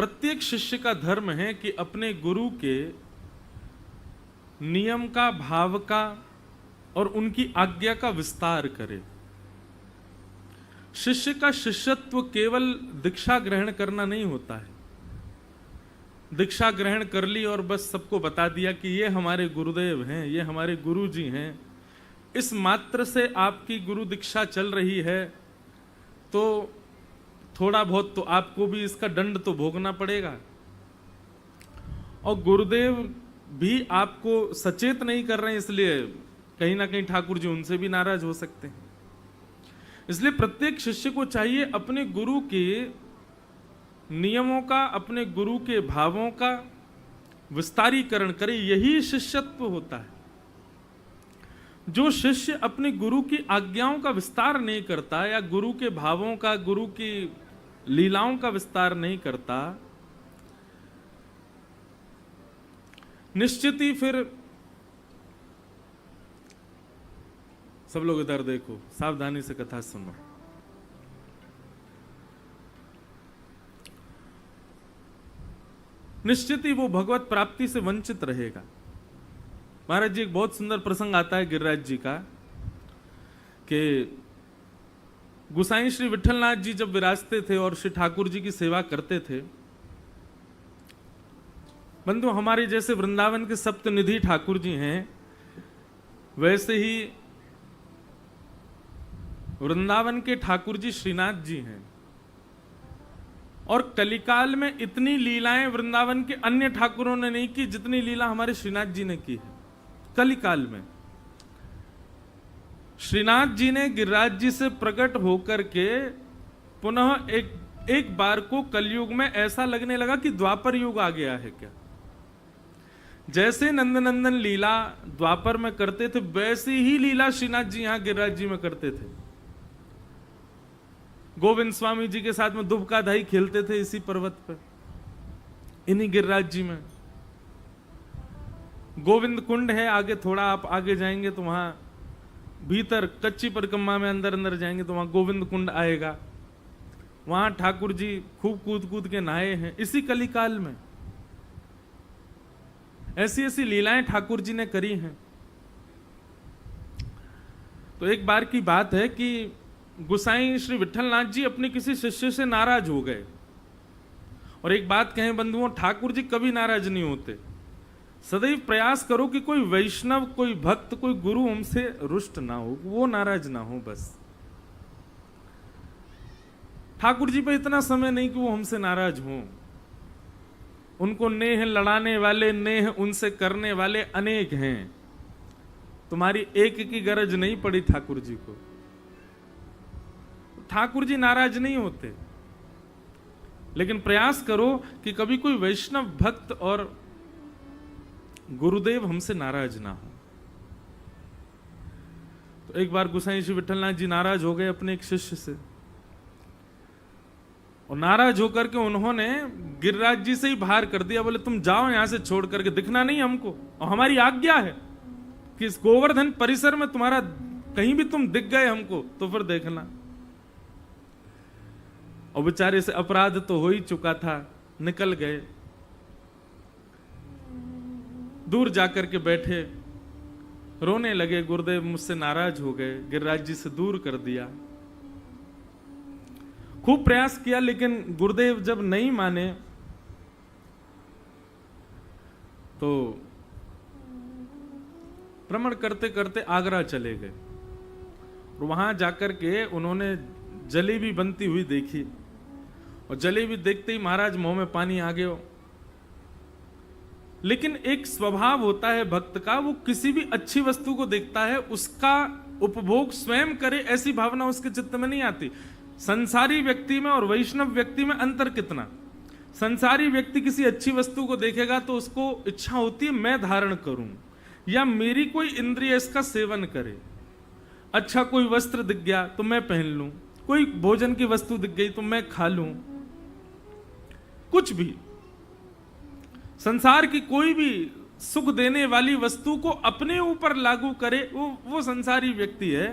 प्रत्येक शिष्य का धर्म है कि अपने गुरु के नियम का, भाव का और उनकी आज्ञा का विस्तार करे। शिष्य का शिष्यत्व केवल दीक्षा ग्रहण करना नहीं होता है। दीक्षा ग्रहण कर ली और बस सबको बता दिया कि ये हमारे गुरुदेव हैं, ये हमारे गुरु जी हैं, इस मात्र से आपकी गुरु दीक्षा चल रही है तो थोड़ा बहुत तो आपको भी इसका दंड तो भोगना पड़ेगा। और गुरुदेव भी आपको सचेत नहीं कर रहे हैं, इसलिए कहीं ना कहीं ठाकुर जी उनसे भी नाराज हो सकते हैं। इसलिए प्रत्येक शिष्य को चाहिए अपने गुरु के नियमों का, अपने गुरु के भावों का विस्तारीकरण करे। यही शिष्यत्व होता है। जो शिष्य अपने गुरु की आज्ञाओं का विस्तार नहीं करता या गुरु के भावों का, गुरु की लीलाओं का विस्तार नहीं करता, निश्चित ही फिर सब लोग इधर देखो, सावधानी से कथा सुनो। निश्चित ही वो भगवत प्राप्ति से वंचित रहेगा। महाराज जी, एक बहुत सुंदर प्रसंग आता है गिरिराज जी का कि गुसाई श्री विठलनाथ जी जब विराजते थे और श्री ठाकुर जी की सेवा करते थे, बंधु हमारे जैसे वृंदावन के सप्तनिधि ठाकुर जी हैं, वैसे ही वृंदावन के ठाकुर जी श्रीनाथ जी हैं। और कलिकाल में इतनी लीलाएं वृंदावन के अन्य ठाकुरों ने नहीं की जितनी लीला हमारे श्रीनाथ जी ने की है। कलिकाल में श्रीनाथ जी ने गिरिराज जी से प्रकट होकर के पुनः एक बार को कलयुग में ऐसा लगने लगा कि द्वापर युग आ गया है क्या। जैसे नंदनंदन लीला द्वापर में करते थे, वैसी ही लीला श्रीनाथ जी यहां गिरिराज जी में करते थे। गोविंद स्वामी जी के साथ में दुबका धाई खेलते थे इसी पर्वत पर, इन्हीं गिरिराज जी में। गोविंद कुंड है आगे, थोड़ा आप आगे जाएंगे तो वहां भीतर कच्ची परिक्रमा में अंदर अंदर जाएंगे तो वहां गोविंद कुंड आएगा। वहां ठाकुर जी खूब कूद कूद के नहाए हैं इसी कलिकाल में। ऐसी ऐसी लीलाएं ठाकुर जी ने करी हैं। तो एक बार की बात है कि गुसाई श्री विठलनाथ जी अपने किसी शिष्य से नाराज हो गए। और एक बात कहें बंधुओं, ठाकुर जी कभी नाराज नहीं होते। सदैव प्रयास करो कि कोई वैष्णव, कोई भक्त, कोई गुरु हमसे रुष्ट ना हो, वो नाराज ना हो। बस ठाकुर जी पे इतना समय नहीं कि वो हमसे नाराज हों। उनको नेह लड़ाने वाले, नेह उनसे करने वाले अनेक हैं। तुम्हारी एक की गरज नहीं पड़ी ठाकुर जी को। ठाकुर जी नाराज नहीं होते, लेकिन प्रयास करो कि कभी कोई वैष्णव भक्त और गुरुदेव हमसे नाराज ना हो। तो एक बार गुसाई श्री विठलनाथ जी नाराज हो गए अपने एक शिष्य से, और नाराज होकर के उन्होंने गिरिराज जी से ही बाहर कर दिया। बोले तुम जाओ यहां से छोड़ करके, दिखना नहीं हमको, और हमारी आज्ञा है कि इस गोवर्धन परिसर में तुम्हारा कहीं भी तुम दिख गए हमको तो फिर देखना। और बेचारे से अपराध तो हो ही चुका था, निकल गए। दूर जाकर के बैठे, रोने लगे। गुरुदेव मुझसे नाराज हो गए, गिरिराज जी से दूर कर दिया। खूब प्रयास किया, लेकिन गुरुदेव जब नहीं माने तो भ्रमण करते करते आगरा चले गए। और वहां जाकर के उन्होंने जलेबी बनती हुई देखी, और जलेबी देखते ही महाराज मुंह में पानी आ गया। लेकिन एक स्वभाव होता है भक्त का, वो किसी भी अच्छी वस्तु को देखता है, उसका उपभोग स्वयं करे ऐसी भावना उसके चित्त में नहीं आती। संसारी व्यक्ति में और वैष्णव व्यक्ति में अंतर कितना। संसारी व्यक्ति किसी अच्छी वस्तु को देखेगा तो उसको इच्छा होती है मैं धारण करूं, या मेरी कोई इंद्रिय इसका सेवन करे। अच्छा कोई वस्त्र दिख गया तो मैं पहन लूं, कोई भोजन की वस्तु दिख गई तो मैं खा लूं। कुछ भी संसार की कोई भी सुख देने वाली वस्तु को अपने ऊपर लागू करे, वो संसारी व्यक्ति है।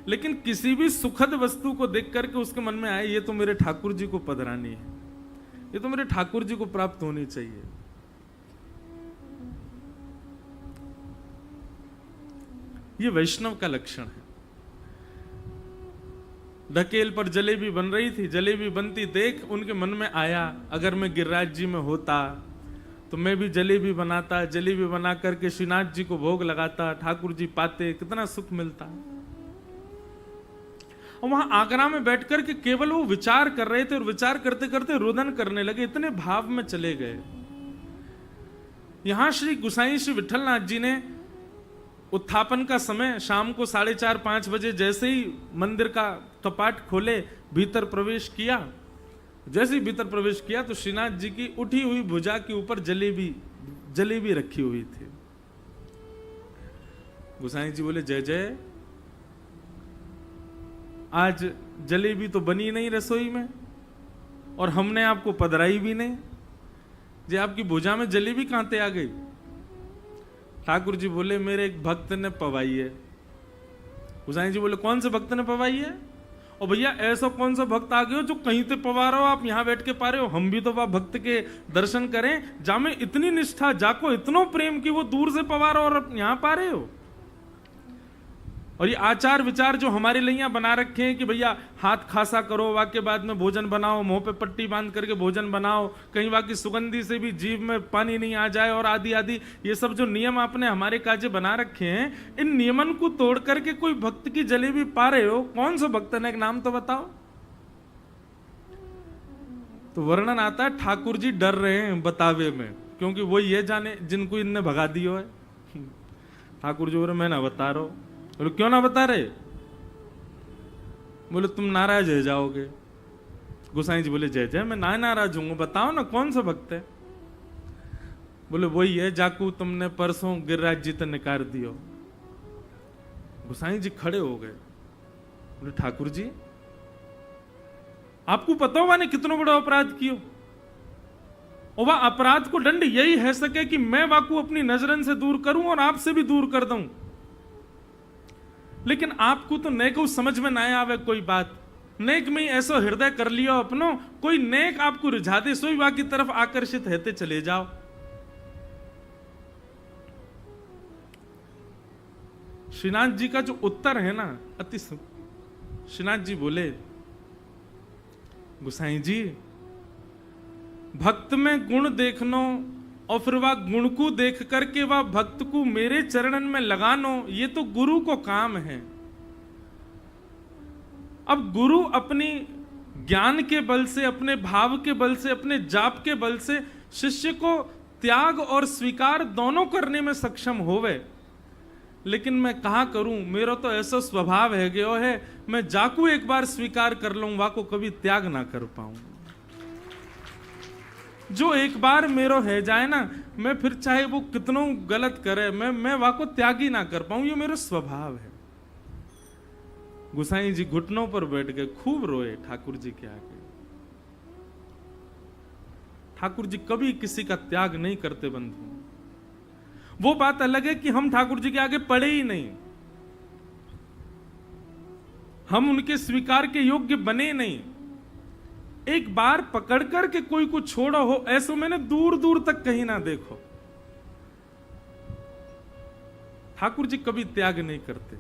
लेकिन किसी भी सुखद वस्तु को देख करके उसके मन में आए ये तो मेरे ठाकुर जी को पधरानी है, ये तो मेरे ठाकुर जी को प्राप्त होनी चाहिए। ये वैष्णव का लक्षण है। ढकेल पर जलेबी बन रही थी, जलेबी बनती देख उनके मन में आया, अगर मैं गिरिराज जी में होता तो मैं भी जलेबी बनाता, जलेबी बना करके श्रीनाथ जी को भोग लगाता, ठाकुर जी पाते, कितना सुख मिलता। और वहां आगरा में बैठकर के केवल वो विचार कर रहे थे, और विचार करते करते रुदन करने लगे, इतने भाव में चले गए। यहां श्री गुसाई श्री विठलनाथ जी ने उत्थापन का समय शाम को 4:30-5 बजे जैसे ही मंदिर का कपाट खोले, भीतर प्रवेश किया। जैसे ही भीतर प्रवेश किया तो श्रीनाथ जी की उठी हुई भुजा के ऊपर जलेबी रखी हुई थी। गुसाई जी बोले, जय जय, आज जलेबी तो बनी नहीं रसोई में और हमने आपको पधराई भी नहीं, जी आपकी भुजा में जलेबी कहां से आ गई? ठाकुर जी बोले, मेरे एक भक्त ने पवाई है। गुसाई जी बोले, कौन से भक्त ने पवाई है? और भैया ऐसा कौन सा भक्त आ गए हो जो कहीं से पवा रहे हो, आप यहां बैठ के पा रहे हो? हम भी तो वह भक्त के दर्शन करें, जामे इतनी निष्ठा, जाको इतनो प्रेम की वो दूर से पवा रहे हो और यहां पा रहे हो। और ये आचार विचार जो हमारे लिए यहाँ बना रखे हैं कि भैया हाथ खासा करो, वाक्य बाद में भोजन बनाओ, मुंह पे पट्टी बांध करके भोजन बनाओ, कहीं वाकी सुगंधी से भी जीभ में पानी नहीं आ जाए, और आदि आदि, ये सब जो नियम आपने हमारे काजे बना रखे हैं, इन नियमन को तोड़ करके कोई भक्त की जलेबी पा रहे हो? कौन सा भक्त है, एक नाम तो बताओ। तो वर्णन आता है, ठाकुर जी डर रहे हैं बतावे में, क्योंकि वो ये जाने जिनको इनने भगा दियो है। ठाकुर जी बोले, मैं ना बता रहा हूं। बोले, क्यों ना बता रहे? बोले, तुम नाराज हो जाओगे। गोसाई जी बोले, जय जय, मैं ना नाराज हूं, बताओ ना कौन सा भक्त है? बोले, वही है जाकू तुमने परसों गिरिराज जी तक निकाल दियो। गोसाई जी खड़े हो गए। बोले, ठाकुर जी आपको पता हो मैंने कितना बड़ा अपराध किया, और वह अपराध को दंड यही है सके कि मैं वाकू अपनी नजरन से दूर करूं और आपसे भी दूर कर दूं। लेकिन आपको तो नेक समझ में ना आवे कोई बात, नेक में ऐसा हृदय कर लियो अपनो, कोई नेक आपको रिझा दे, सोई वा की तरफ आकर्षित रहते चले जाओ। श्रीनाथ जी का जो उत्तर है ना, अति श्रीनाथ जी बोले, गुसाई जी भक्त में गुण देखनो और फिर वह गुण को देख करके वह भक्त को मेरे चरणन में लगानो, ये तो गुरु को काम है। अब गुरु अपनी ज्ञान के बल से, अपने भाव के बल से, अपने जाप के बल से शिष्य को त्याग और स्वीकार दोनों करने में सक्षम होवे। लेकिन मैं कहा करूं, मेरा तो ऐसा स्वभाव है गयो है, मैं जाकू एक बार स्वीकार कर लूं, वाको कभी त्याग ना कर पाऊं। जो एक बार मेरो है जाए ना, मैं फिर चाहे वो कितनों गलत करे, मैं वाको त्याग ही ना कर पाऊं, ये मेरा स्वभाव है। गुसाई जी घुटनों पर बैठ गए, खूब रोए ठाकुर जी के आगे। ठाकुर जी कभी किसी का त्याग नहीं करते बंधु। वो बात अलग है कि हम ठाकुर जी के आगे पड़े ही नहीं, हम उनके स्वीकार के योग्य बने नहीं। एक बार पकड़ कर के कोई को छोड़ा हो, ऐसा मैंने दूर दूर तक कहीं ना देखो। ठाकुर जी कभी त्याग नहीं करते।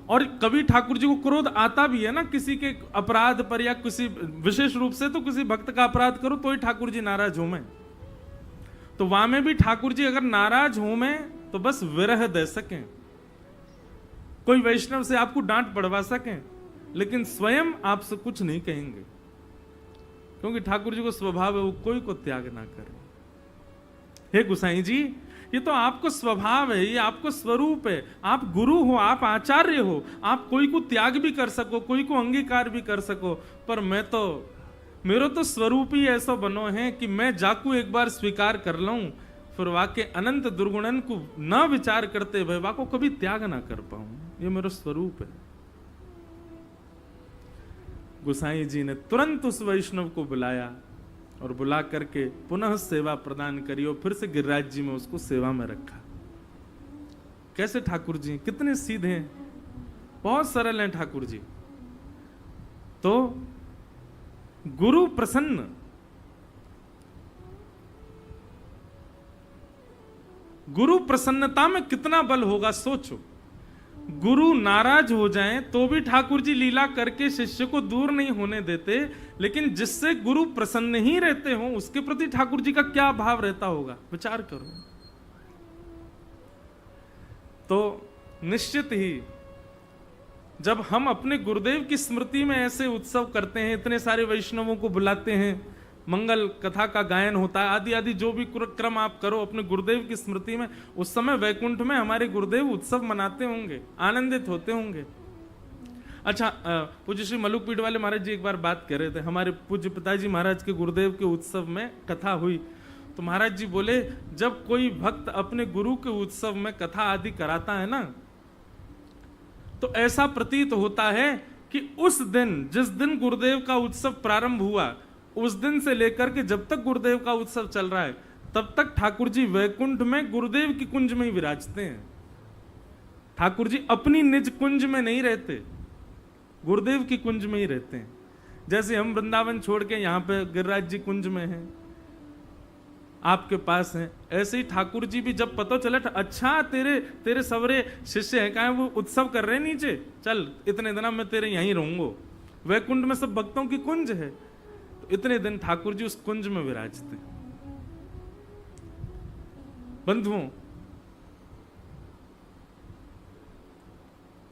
और कभी ठाकुर जी को क्रोध आता भी है ना किसी के अपराध पर, या किसी विशेष रूप से तो किसी भक्त का अपराध करो तो ही ठाकुर जी नाराज हो में, तो वहां में भी ठाकुर जी अगर नाराज हो में तो बस विरह दे सकें, कोई वैष्णव से आपको डांट पड़वा सकें, लेकिन स्वयं आपसे कुछ नहीं कहेंगे, क्योंकि ठाकुर जी को स्वभाव है वो कोई को त्याग ना करे। हे गुसाई जी, ये तो आपको स्वभाव है, ये आपको स्वरूप है। आप गुरु हो, आप आचार्य हो, आप कोई को त्याग भी कर सको, कोई को अंगीकार भी कर सको, पर मैं तो, मेरा तो स्वरूप ही ऐसा बनो है कि मैं जाकू एक बार स्वीकार कर लूं, फिर वाके अनंत दुर्गुणन को न विचार करते हुए वाको कभी त्याग ना कर पाऊं, ये मेरा स्वरूप है। गुसाई जी ने तुरंत उस वैष्णव को बुलाया और बुला करके पुनः सेवा प्रदान करी, और फिर से गिरिराज जी में उसको सेवा में रखा। कैसे ठाकुर जी कितने सीधे हैं, बहुत सरल हैं ठाकुर जी। तो गुरु प्रसन्न, गुरु प्रसन्नता में कितना बल होगा सोचो। गुरु नाराज हो जाएं तो भी ठाकुर जी लीला करके शिष्य को दूर नहीं होने देते, लेकिन जिससे गुरु प्रसन्न ही रहते हो उसके प्रति ठाकुर जी का क्या भाव रहता होगा, विचार करो। तो निश्चित ही जब हम अपने गुरुदेव की स्मृति में ऐसे उत्सव करते हैं, इतने सारे वैष्णवों को बुलाते हैं, मंगल कथा का गायन होता है, आदि आदि जो भी क्रम आप करो अपने गुरुदेव की स्मृति में, उस समय वैकुंठ में हमारे गुरुदेव उत्सव मनाते होंगे, आनंदित होते होंगे। अच्छा, पूज्य श्री मलुकपीठ वाले महाराज जी एक बार बात कर रहे थे, हमारे पूज्य पिताजी महाराज के गुरुदेव के उत्सव में कथा हुई, तो महाराज जी बोले जब कोई भक्त अपने गुरु के उत्सव में कथा आदि कराता है ना, तो ऐसा प्रतीत होता है कि उस दिन, जिस दिन गुरुदेव का उत्सव प्रारंभ हुआ, उस दिन से लेकर के जब तक गुरुदेव का उत्सव चल रहा है, तब तक ठाकुर जी वैकुंठ में गुरुदेव की कुंज में ही विराजते हैं। ठाकुर जी अपनी निज कुंज में नहीं रहते, गुरुदेव की कुंज में ही रहते हैं। जैसे हम वृंदावन छोड़ के यहाँ पे गिरिराज जी कुंज में हैं, आपके पास हैं, ऐसे ही ठाकुर जी भी जब पता चला, अच्छा तेरे सवरे शिष्य हैं, कहा वो उत्सव कर रहे हैं नीचे, चल इतने दिन मैं तेरे यहीं रहूंगा, वैकुंठ में सब भक्तों की कुंज है, तो इतने दिन ठाकुर जी उस कुंज में विराजते। बंधुओं,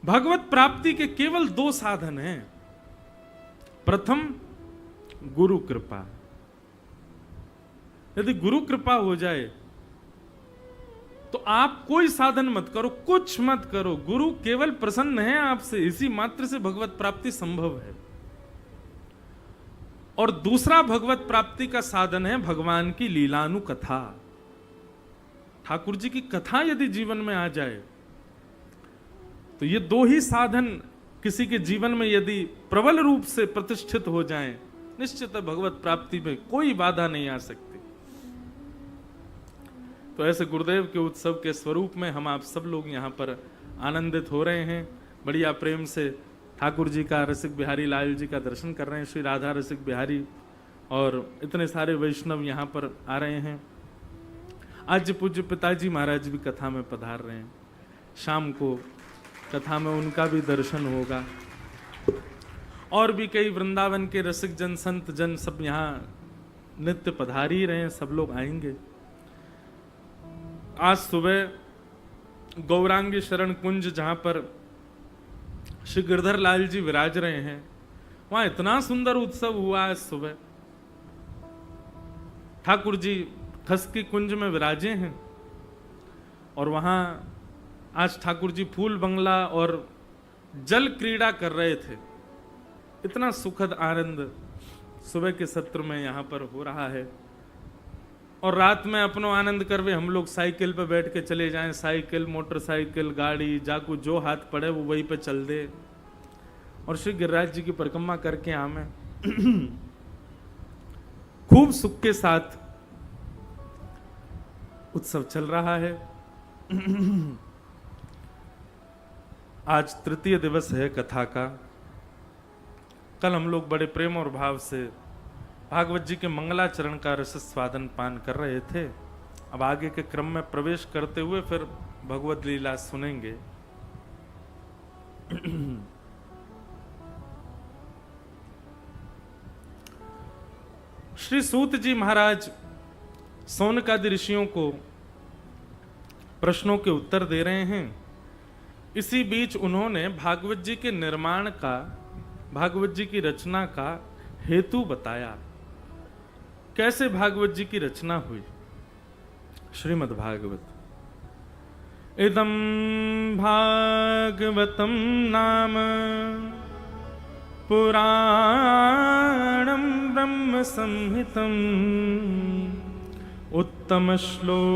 भगवत प्राप्ति के केवल 2 साधन हैं। प्रथम गुरु कृपा, यदि गुरु कृपा हो जाए तो आप कोई साधन मत करो, कुछ मत करो, गुरु केवल प्रसन्न है आपसे, इसी मात्र से भगवत प्राप्ति संभव है। और दूसरा भगवत प्राप्ति का साधन है भगवान की लीलानुकथा। ठाकुर जी की कथा यदि जीवन में आ जाए तो ये 2 ही साधन किसी के जीवन में यदि प्रबल रूप से प्रतिष्ठित हो जाएं, निश्चित है भगवत प्राप्ति में कोई बाधा नहीं आ सकती। तो ऐसे गुरुदेव के उत्सव के स्वरूप में हम आप सब लोग यहाँ पर आनंदित हो रहे हैं, बढ़िया प्रेम से ठाकुर जी का, रसिक बिहारी लाल जी का दर्शन कर रहे हैं, श्री राधा रसिक बिहारी और इतने सारे वैष्णव यहाँ पर आ रहे हैं। आज पूज्य पिताजी महाराज भी कथा में पधार रहे हैं, शाम को कथा में उनका भी दर्शन होगा, और भी कई वृंदावन के रसिक जन, संत जन सब यहाँ नित्य पधार ही रहे हैं, सब लोग आएंगे। आज सुबह गौरांगी शरण कुंज जहां पर श्री गिरधर लाल जी विराज रहे हैं, वहां इतना सुंदर उत्सव हुआ। आज सुबह ठाकुर जी खसकी कुंज में विराजे हैं और वहां आज ठाकुर जी फूल बंगला और जल क्रीड़ा कर रहे थे। इतना सुखद आनंद सुबह के सत्र में यहाँ पर हो रहा है। और रात में अपनो आनंद करवे हम लोग साइकिल पे बैठ के चले जाएं, साइकिल, मोटरसाइकिल, गाड़ी, जाकू जो हाथ पड़े वो वहीं पे चल दे और श्री गिरिराज जी की परिक्रमा करके आवे। खूब सुख के साथ उत्सव चल रहा है। आज तृतीय दिवस है कथा का। कल हम लोग बड़े प्रेम और भाव से भागवत जी के मंगलाचरण का रस स्वादन पान कर रहे थे। अब आगे के क्रम में प्रवेश करते हुए फिर भगवत लीला सुनेंगे। श्री सूत जी महाराज सौनकादि ऋषियों को प्रश्नों के उत्तर दे रहे हैं। इसी बीच उन्होंने भागवत जी के निर्माण का, भागवत जी की रचना का हेतु बताया। कैसे भागवत जी की रचना हुई। श्रीमद् भागवत। इदं भागवतं नाम पुराणं ब्रह्म संहितं उत्तम श्लोक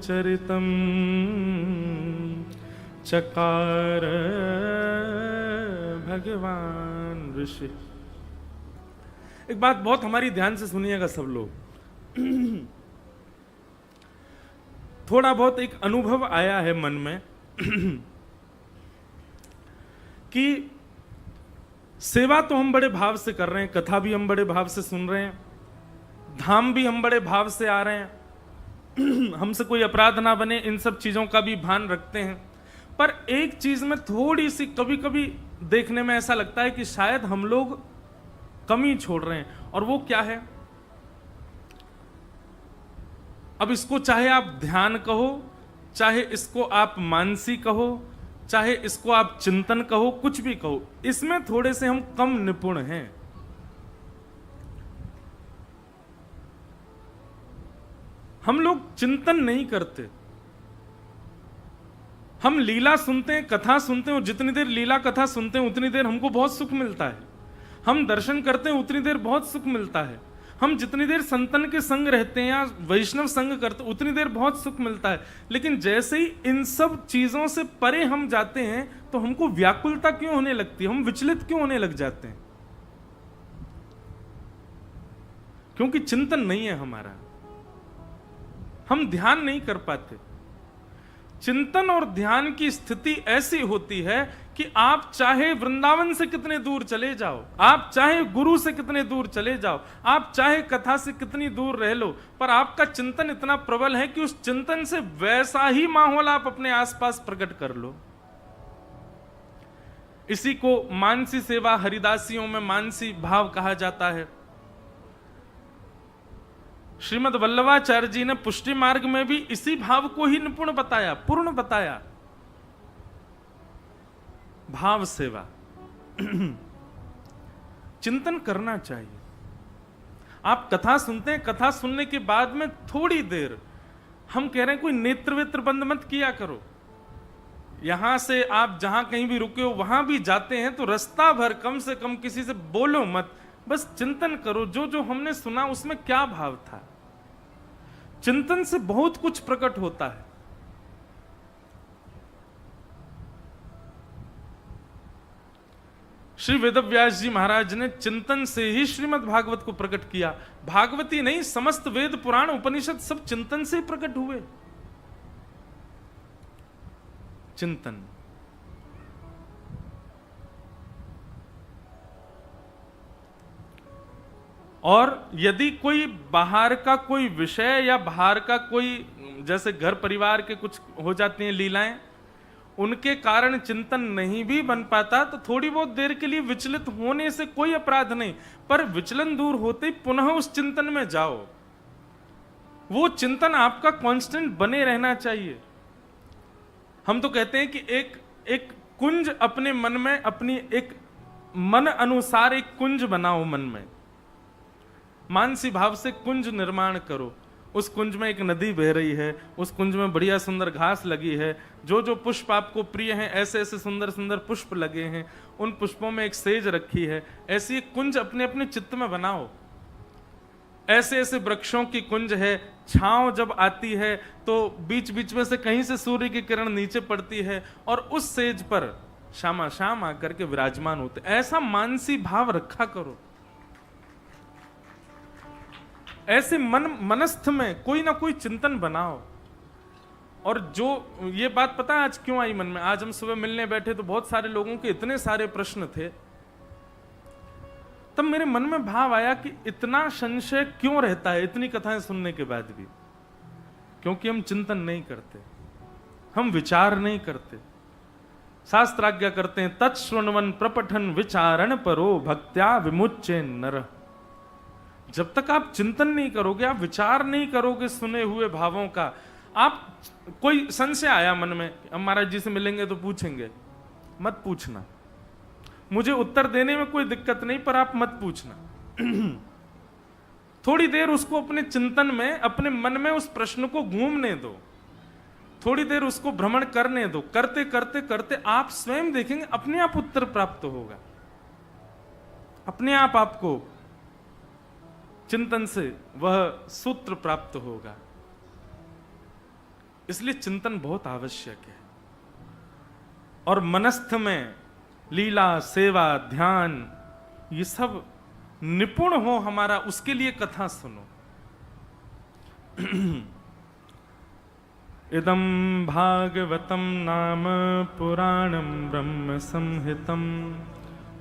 चरितं चकार भगवान ऋषि। एक बात बहुत हमारी ध्यान से सुनिएगा सब लोग। थोड़ा बहुत एक अनुभव आया है मन में कि सेवा तो हम बड़े भाव से कर रहे हैं, कथा भी हम बड़े भाव से सुन रहे हैं, धाम भी हम बड़े भाव से आ रहे हैं, हमसे कोई अपराध ना बने, इन सब चीजों का भी भान रखते हैं। पर एक चीज में थोड़ी सी कभी कभी देखने में ऐसा लगता है कि शायद हम लोग कमी छोड़ रहे हैं, और वो क्या है? अब इसको चाहे आप ध्यान कहो, चाहे इसको आप मानसी कहो, चाहे इसको आप चिंतन कहो, कुछ भी कहो, इसमें थोड़े से हम कम निपुण हैं। हम लोग चिंतन नहीं करते। हम लीला सुनते हैं, कथा सुनते हैं, और जितनी देर लीला कथा सुनते हैं उतनी देर हमको बहुत सुख मिलता है। हम दर्शन करते हैं उतनी देर बहुत सुख मिलता है। हम जितनी देर संतन के संग रहते हैं या वैष्णव संग करते हैं उतनी देर बहुत सुख मिलता है। लेकिन जैसे ही इन सब चीजों से परे हम जाते हैं तो हमको व्याकुलता क्यों होने लगती है, हम विचलित क्यों होने लग जाते हैं? क्योंकि चिंतन नहीं है हमारा, हम ध्यान नहीं कर पाते। चिंतन और ध्यान की स्थिति ऐसी होती है कि आप चाहे वृंदावन से कितने दूर चले जाओ, आप चाहे गुरु से कितने दूर चले जाओ, आप चाहे कथा से कितनी दूर रह लो, पर आपका चिंतन इतना प्रबल है कि उस चिंतन से वैसा ही माहौल आप अपने आसपास प्रकट कर लो। इसी को मानसी सेवा, हरिदासियों में मानसी भाव कहा जाता है। श्रीमद् वल्लभाचार्य जी ने पुष्टि मार्ग में भी इसी भाव को ही निपुण बताया, पूर्ण बताया। भाव सेवा चिंतन करना चाहिए। आप कथा सुनते हैं, कथा सुनने के बाद में थोड़ी देर, हम कह रहे हैं कोई नेत्र वेत्र बंद मत किया करो। यहां से आप जहां कहीं भी रुके हो, वहां भी जाते हैं तो रास्ता भर कम से कम किसी से बोलो मत, बस चिंतन करो जो जो हमने सुना उसमें क्या भाव था। चिंतन से बहुत कुछ प्रकट होता है। श्री वेदव्यास जी महाराज ने चिंतन से ही श्रीमद् भागवत को प्रकट किया। भागवती नहीं, समस्त वेद पुराण उपनिषद सब चिंतन से ही प्रकट हुए। चिंतन। और यदि कोई बाहर का कोई विषय या बाहर का कोई, जैसे घर परिवार के कुछ हो जाती हैं लीलाएं, उनके कारण चिंतन नहीं भी बन पाता, तो थोड़ी बहुत देर के लिए विचलित होने से कोई अपराध नहीं, पर विचलन दूर होते ही पुनः उस चिंतन में जाओ। वो चिंतन आपका कांस्टेंट बने रहना चाहिए। हम तो कहते हैं कि एक कुंज अपने मन में, अपनी एक मन अनुसार एक कुंज बनाओ मन में। मानसी भाव से कुंज निर्माण करो। उस कुंज में एक नदी बह रही है, उस कुंज में बढ़िया सुंदर घास लगी है, जो जो पुष्प आपको प्रिय हैं, ऐसे ऐसे सुंदर सुंदर पुष्प लगे हैं, उन पुष्पों में एक सेज रखी है। ऐसी एक कुंज अपने अपने चित्त में बनाओ। ऐसे ऐसे वृक्षों की कुंज है, छांव जब आती है तो बीच बीच में से कहीं से सूर्य की किरण नीचे पड़ती है और उस सेज पर शामा शाम आकर के विराजमान होते। ऐसा मानसी भाव रखा करो। ऐसे मनस्थ में कोई ना कोई चिंतन बनाओ। और जो ये बात पता है आज क्यों आई मन में? आज हम सुबह मिलने बैठे तो बहुत सारे लोगों के इतने सारे प्रश्न थे, तब मेरे मन में भाव आया कि इतना संशय क्यों रहता है इतनी कथाएं सुनने के बाद भी? क्योंकि हम चिंतन नहीं करते, हम विचार नहीं करते। शास्त्राज्ञा करते हैं, तत्श्रृण्वन् प्रपठन विचारण परो भक्त्या विमुच्य नर। जब तक आप चिंतन नहीं करोगे, आप विचार नहीं करोगे सुने हुए भावों का, आप कोई संशय आया मन में, हम महाराज जी से मिलेंगे तो पूछेंगे, मत पूछना। मुझे उत्तर देने में कोई दिक्कत नहीं, पर आप मत पूछना। थोड़ी देर उसको अपने चिंतन में, अपने मन में उस प्रश्न को घूमने दो, थोड़ी देर उसको भ्रमण करने दो। करते करते करते आप स्वयं देखेंगे अपने आप उत्तर प्राप्त होगा। अपने आप आपको चिंतन से वह सूत्र प्राप्त होगा। इसलिए चिंतन बहुत आवश्यक है। और मनस्थ में लीला, सेवा, ध्यान, ये सब निपुण हो हमारा, उसके लिए कथा सुनो। इदं भागवतं नाम पुराणं ब्रह्म संहितं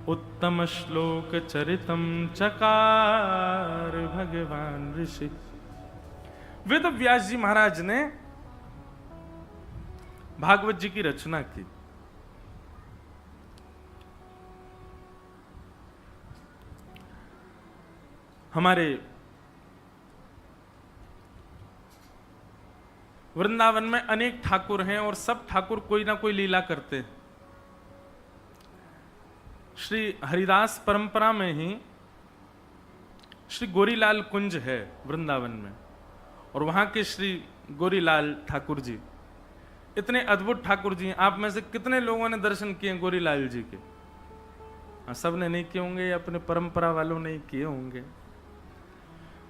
उत्तम श्लोक चरितम चकार भगवान ऋषि। वेद व्यास जी महाराज ने भागवत जी की रचना की। हमारे वृंदावन में अनेक ठाकुर हैं और सब ठाकुर कोई ना कोई लीला करते हैं। श्री हरिदास परंपरा में ही श्री गोरीलाल कुंज है वृंदावन में, और वहां के श्री गोरीलाल ठाकुर जी इतने अद्भुत ठाकुर जी हैं। आप में से कितने लोगों ने दर्शन किए गोरीलाल जी के? सब ने नहीं किए होंगे या अपने परंपरा वालों ने किए होंगे।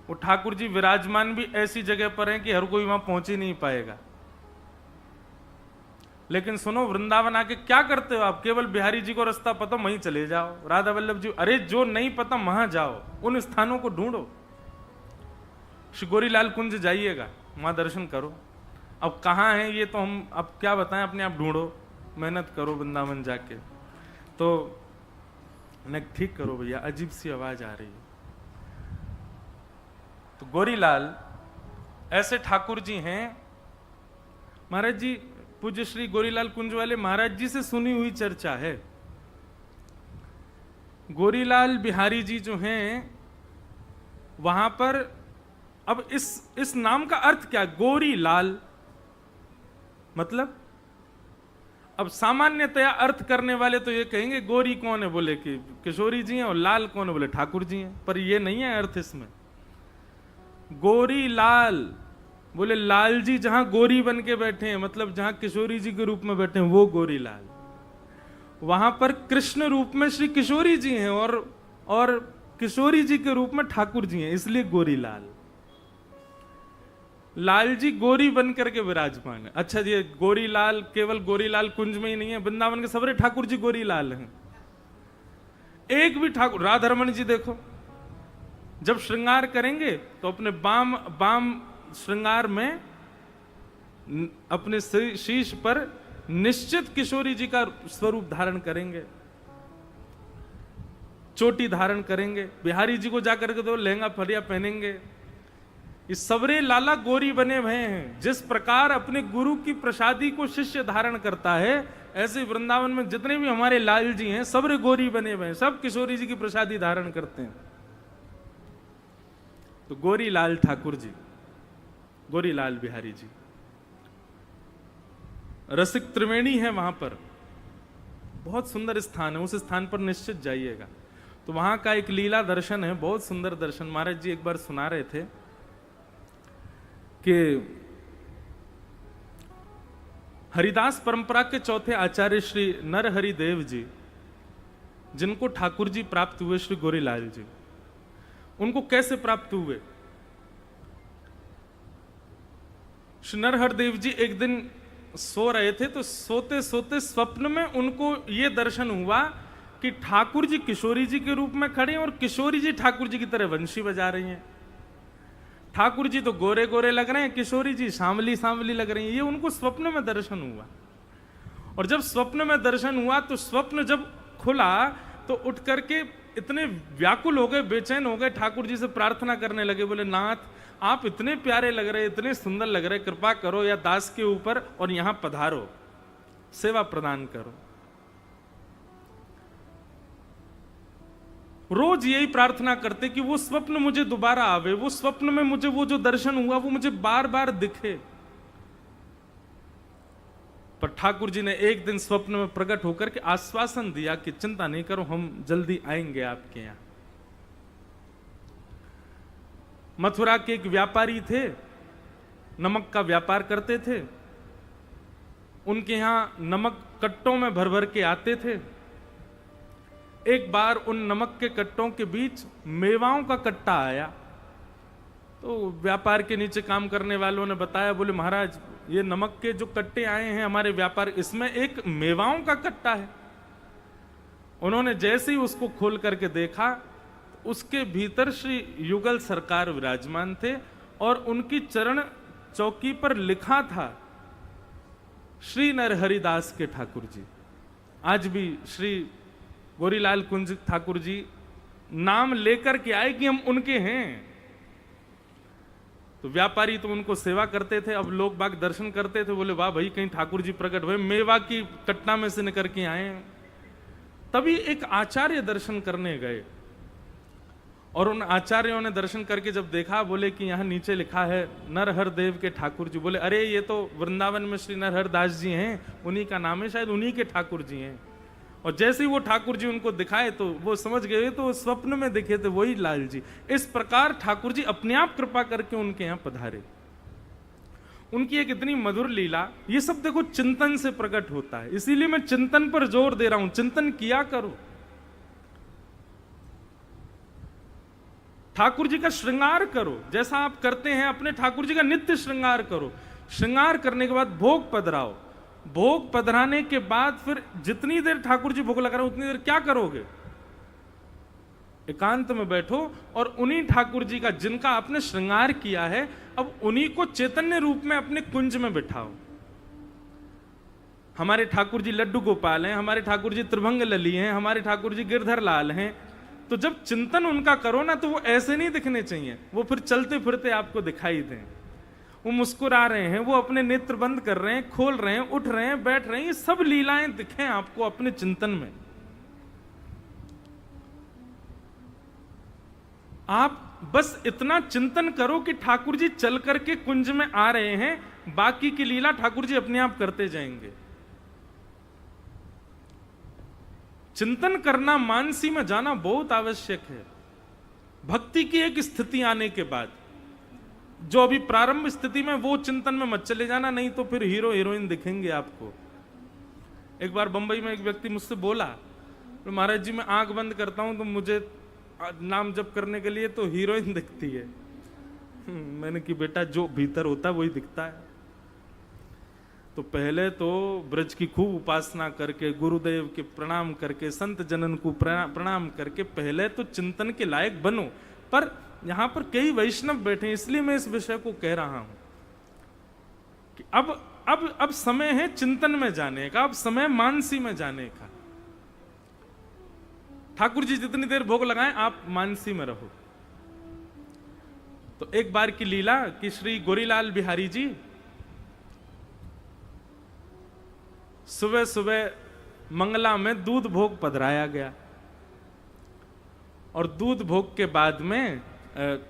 वो ठाकुर जी विराजमान भी ऐसी जगह पर हैं कि हर कोई वहां पहुंच ही नहीं पाएगा। लेकिन सुनो, वृंदावन आके क्या करते हो आप? केवल बिहारी जी को रास्ता पता, वहीं चले जाओ। राधा वल्लभ जी, अरे जो नहीं पता वहां जाओ, उन स्थानों को ढूंढो। श्री गोरीलाल कुंज जाइएगा, वहां दर्शन करो। अब कहाँ है ये तो हम अब क्या बताएं, अपने आप ढूंढो, मेहनत करो वृंदावन जाके। तो ठीक करो भैया, अजीब सी आवाज आ रही है। तो गोरीलाल ऐसे ठाकुर जी हैं। महाराज जी, पूज्य श्री गोरीलाल कुंज वाले महाराज जी से सुनी हुई चर्चा है। गोरीलाल बिहारी जी जो हैं वहां पर, अब इस नाम का अर्थ क्या? गोरीलाल मतलब, अब सामान्यतया अर्थ करने वाले तो ये कहेंगे गोरी कौन है, बोले कि किशोरी जी हैं, और लाल कौन है, बोले ठाकुर जी हैं। पर ये नहीं है अर्थ इसमें। गोरी लाल बोले लाल जी जहां गोरी बन के बैठे हैं, मतलब जहां किशोरी जी के रूप में बैठे हैं, वो गोरी लाल। वहां पर कृष्ण रूप में श्री किशोरी जी हैं और किशोरी जी के रूप में ठाकुर जी हैं, इसलिए गोरी लाल। लाल जी गोरी बन करके विराजमान है। अच्छा जी, गोरी लाल केवल गोरी लाल कुंज में ही नहीं है, वृंदावन के सबरे ठाकुर जी गोरी लाल हैं। एक भी ठाकुर, राधारमण जी देखो, जब श्रृंगार करेंगे तो अपने बाम श्रृंगार में अपने शीश पर निश्चित किशोरी जी का स्वरूप धारण करेंगे, चोटी धारण करेंगे। बिहारी जी को जाकर के तो लहंगा फरिया पहनेंगे। इस सबरे लाला गोरी बने हुए हैं। जिस प्रकार अपने गुरु की प्रसादी को शिष्य धारण करता है, ऐसे वृंदावन में जितने भी हमारे लाल जी हैं सबरे गोरी बने हुए हैं, सब किशोरी जी की प्रसादी धारण करते हैं। तो गोरी लाल ठाकुर जी, गोरी लाल बिहारी जी, रसिक त्रिवेणी है वहां पर, बहुत सुंदर स्थान है। उस स्थान पर निश्चित जाइएगा। तो वहां का एक लीला दर्शन है, बहुत सुंदर दर्शन। महाराज जी एक बार सुना रहे थे कि हरिदास परंपरा के चौथे आचार्य श्री नरहरि देव जी, जिनको ठाकुर जी प्राप्त हुए श्री गोरीलाल जी, उनको कैसे प्राप्त हुए? श्री नरहर देव जी एक दिन सो रहे थे, तो सोते सोते स्वप्न में उनको ये दर्शन हुआ कि ठाकुर जी किशोरी जी के रूप में खड़े हैं और किशोरी जी ठाकुर जी की तरह वंशी बजा रही हैं। ठाकुर जी तो गोरे गोरे लग रहे हैं, किशोरी जी सांवली सांवली लग रही हैं। ये उनको स्वप्न में दर्शन हुआ। और जब स्वप्न में दर्शन हुआ तो स्वप्न जब खुला तो उठ करके इतने व्याकुल हो गए, बेचैन हो गए, ठाकुर जी से प्रार्थना करने लगे। बोले, नाथ आप इतने प्यारे लग रहे, इतने सुंदर लग रहे, कृपा करो या दास के ऊपर और यहां पधारो, सेवा प्रदान करो। रोज यही प्रार्थना करते कि वो स्वप्न मुझे दोबारा आवे, वो स्वप्न में मुझे वो जो दर्शन हुआ वो मुझे बार बार दिखे। पर ठाकुर जी ने एक दिन स्वप्न में प्रकट होकर के आश्वासन दिया कि चिंता नहीं करो, हम जल्दी आएंगे आपके यहां। मथुरा के एक व्यापारी थे, नमक का व्यापार करते थे। उनके यहां नमक कट्टों में भर भर के आते थे। एक बार उन नमक के कट्टों के बीच मेवाओं का कट्टा आया। तो व्यापार के नीचे काम करने वालों ने बताया, बोले महाराज ये नमक के जो कट्टे आए हैं हमारे व्यापार, इसमें एक मेवाओं का कट्टा है। उन्होंने जैसे ही उसको खोल करके देखा, उसके भीतर श्री युगल सरकार विराजमान थे और उनकी चरण चौकी पर लिखा था श्री नरहरिदास के ठाकुर जी। आज भी श्री गोरीलाल कुंज ठाकुर जी नाम लेकर के आए कि हम उनके हैं। तो व्यापारी तो उनको सेवा करते थे, अब लोग बाग दर्शन करते थे, बोले वाह भाई कहीं ठाकुर जी प्रकट हुए, मेवा की कट्टा में से निकल के आए। तभी एक आचार्य दर्शन करने गए और उन आचार्यों ने दर्शन करके जब देखा, बोले कि यहाँ नीचे लिखा है नरहर देव के ठाकुर जी। बोले अरे ये तो वृंदावन में श्री नरहर दास जी हैं, उन्हीं का नाम है, शायद उन्हीं के ठाकुर जी हैं। और जैसे ही वो ठाकुर जी उनको दिखाए तो वो समझ गए, तो स्वप्न में दिखे थे वही लाल जी। इस प्रकार ठाकुर जी अपने आप कृपा करके उनके यहाँ पधारे। उनकी एक इतनी मधुर लीला, ये सब देखो चिंतन से प्रकट होता है, इसीलिए मैं चिंतन पर जोर दे रहा हूं। चिंतन किया करो, ठाकुर जी का श्रृंगार करो, जैसा आप करते हैं अपने ठाकुर जी का नित्य श्रृंगार करो। श्रृंगार करने के बाद भोग पधराओ, भोग पधराने के बाद फिर जितनी देर ठाकुर जी भोग लगा रहे उतनी देर क्या करोगे? एकांत में बैठो और उन्हीं ठाकुर जी का जिनका आपने श्रृंगार किया है, अब उन्हीं को चैतन्य रूप में अपने कुंज में बिठाओ। हमारे ठाकुर जी लड्डू गोपाल हैं, हमारे ठाकुर जी त्रिभंग लली हैं, हमारे ठाकुर जी गिरधर लाल हैं। तो जब चिंतन उनका करो ना, तो वो ऐसे नहीं दिखने चाहिए, वो फिर चलते फिरते आपको दिखाई दें। वो मुस्कुरा रहे हैं, वो अपने नेत्र बंद कर रहे हैं, खोल रहे हैं, उठ रहे हैं, बैठ रहे हैं, ये सब लीलाएं दिखें आपको अपने चिंतन में। आप बस इतना चिंतन करो कि ठाकुर जी चल करके कुंज में आ रहे हैं, बाकी की लीला ठाकुर जी अपने आप करते जाएंगे। चिंतन करना, मानसी में जाना बहुत आवश्यक है। भक्ति की एक स्थिति आने के बाद, जो अभी प्रारंभ स्थिति में, वो चिंतन में मत चले जाना, नहीं तो फिर हीरो हीरोइन दिखेंगे आपको। एक बार बंबई में एक व्यक्ति मुझसे बोला, तो महाराज जी मैं आंख बंद करता हूं तो मुझे नाम जप करने के लिए तो हीरोइन दिखती है। मैंने कि बेटा जो भीतर होता है वही दिखता है। तो पहले तो ब्रज की खूब उपासना करके, गुरुदेव के प्रणाम करके, संत जनन को प्रणाम करके पहले तो चिंतन के लायक बनो। पर यहां पर कई वैष्णव बैठे, इसलिए मैं इस विषय को कह रहा हूं कि अब समय है चिंतन में जाने का, अब समय मानसी में जाने का। ठाकुर जी जितनी देर भोग लगाएं, आप मानसी में रहो। तो एक बार की लीला कि श्री गोरीलाल बिहारी जी सुबह सुबह मंगला में दूध भोग पधराया गया, और दूध भोग के बाद में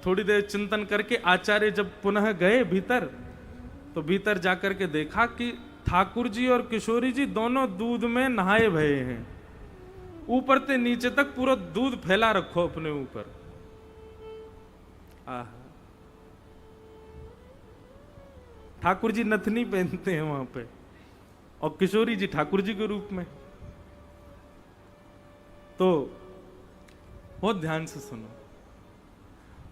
थोड़ी देर चिंतन करके आचार्य जब पुनः गए भीतर, तो भीतर जाकर के देखा कि ठाकुर जी और किशोरी जी दोनों दूध में नहाए भये हैं। ऊपर से नीचे तक पूरा दूध फैला रखो अपने ऊपर। ठाकुर जी नथनी पहनते हैं वहां पे, और किशोरी जी ठाकुर जी के रूप में। तो बहुत ध्यान से सुनो,